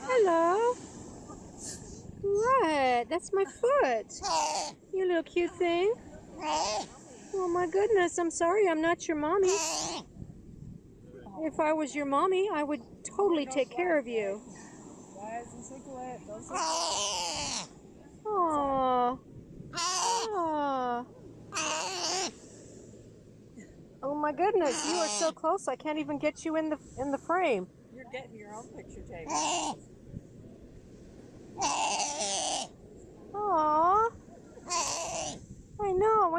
Hello. What? That's my foot. You little cute thing. Oh my goodness, I'm sorry I'm not your mommy. If I was your mommy, I would totally take care of you. Aww. Aww. Oh my goodness, you are so close. I can't even get you in the frame. You're getting your own picture taken. Aww. I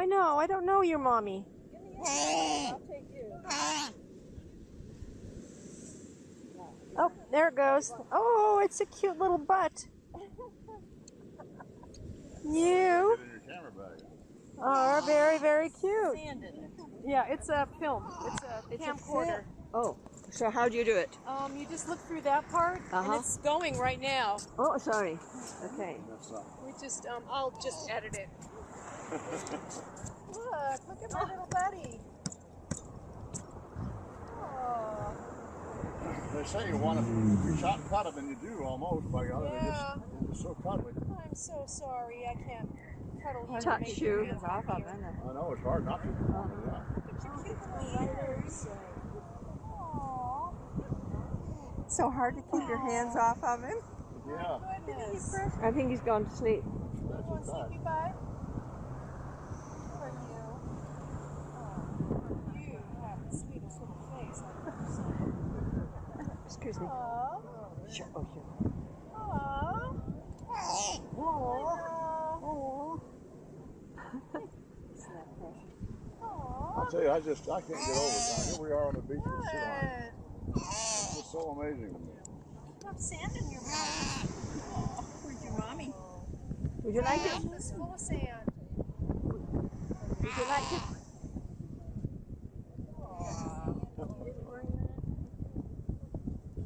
know. I don't know your mommy. Give me your I'll take you. Oh, there it goes. Oh, it's a cute little butt. You are very, very cute. Yeah, it's a film. It's a camcorder. Oh, so how do you do it? You just look through that part, and it's going right now. Oh, sorry. Okay. We just, I'll just edit it. Look at my little buddy. Oh. They say you want to be shot and cut them, and you do almost. By God, Yeah. they're just so cuddly. I'm so sorry. I can't cuddle you. Touch you. I know it's hard not to. Yeah. It's so hard to keep your hands off of him. Yeah. I think he's gone to sleep. Want sleepy bye? How are you? Oh, you have the sweetest little face I've ever seen. Excuse me. Aww. Sure. Oh, sure. Aww. I'll tell you, I can't get over it. Here we are on the beach with shit on. It's just so amazing to me. You have sand in your mouth. Where's your mommy? Would you like it? It's full of sand. Would you like it?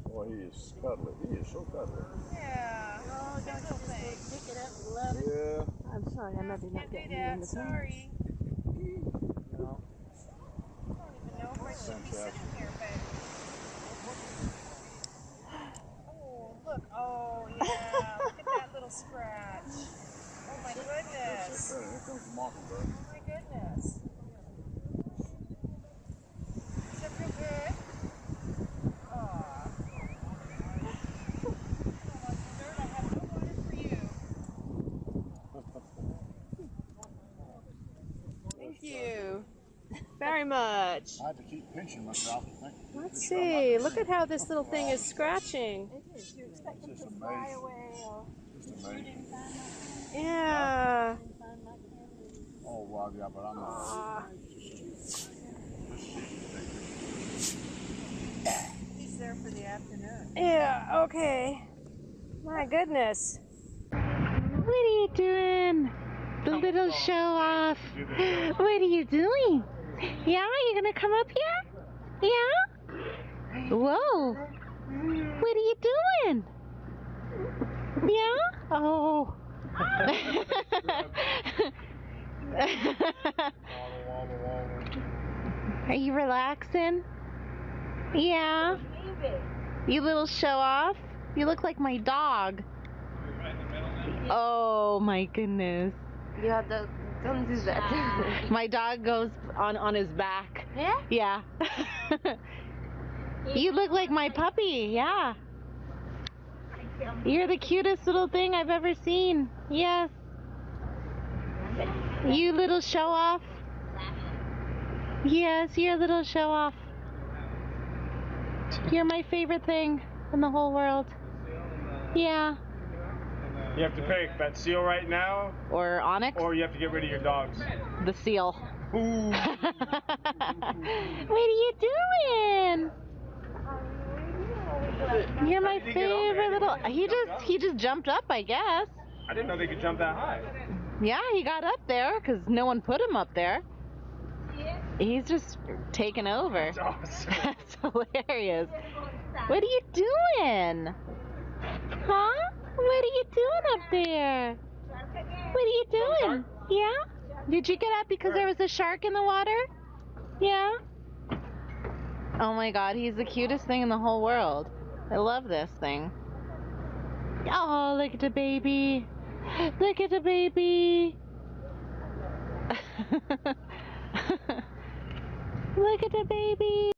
Boy, he is cuddly. He is so cuddly. Yeah. Oh, don't you think? Pick it up and love it. Yeah. I'm sorry, I might be not Can't do getting you in that. the Sorry. No. I don't even know if I should be sitting here, but. Oh, look. Oh, yeah. Look at that little scratch. Oh, my goodness. Here comes the mockingbird. Oh, my goodness. Does it feel good? Aw. Dirt, I have no water for you. Thank you very much. I had to keep pinching myself. Let's see. Look at how this little thing is scratching. It's just amazing. Just amazing. Yeah. Oh, wow, yeah, but I'm not. He's there for the afternoon. Yeah, okay. My goodness. What are you doing? The little show off. What are you doing? Yeah, you gonna come up here? Yeah? Whoa. What are you doing? Yeah? Oh. Are you relaxing? Yeah? You little show off? You look like my dog. Oh my goodness. Yeah, don't do that. My dog goes on his back. Yeah? Yeah. You look like my puppy, yeah. You're the cutest little thing I've ever seen. Yes. You little show off. Yes, you're a little show off. You're my favorite thing in the whole world. Yeah. You have to pick that seal right now, Or Onyx. or you have to get rid of your dogs. The seal. Ooh. What are you doing? You're my How did he get on there? favorite little. He just jumped up, I guess. I didn't know they could jump that high. Yeah, he got up there because no one put him up there. He's just taking over. That's awesome. That's hilarious. What are you doing? Huh? What are you doing up there? What are you doing? Yeah? Did you get up because there was a shark in the water? Yeah? Oh my god, he's the cutest thing in the whole world. I love this thing. Oh, look at the baby. Look at the baby. Look at the baby.